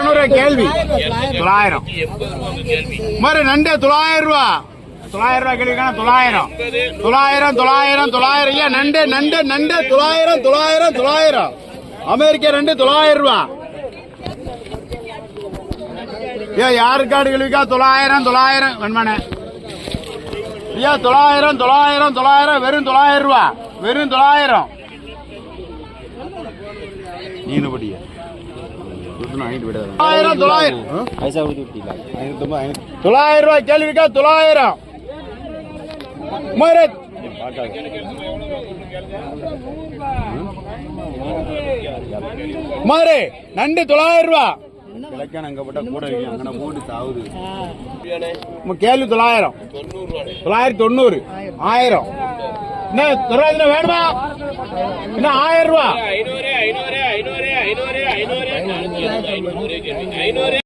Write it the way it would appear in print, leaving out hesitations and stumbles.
600 கேள்வி 900 மாதிரி நண்டு 900 ரூபா 900 ரூபா கேள்விக்கான 900 ஐயா நண்டு நண்டு நண்டு 900 அமெரிக்க நண்டு 900 ரூபா ஏன் யாருக்காடு கேள்விக்கா 900 வெண்மனே ஐயா 900 வெறும் 900 ரூபா வெறும் 900 நீனுபடியா 900 ரூபா கேள்விக்கா 900 மாதிரி நண்டு 900 ரூபா அங்க போட்டா கூட அங்கே போட்டு சாவுது கேள்வி 900 990 1000 என்ன வேணுமா என்ன 1000 ரூபா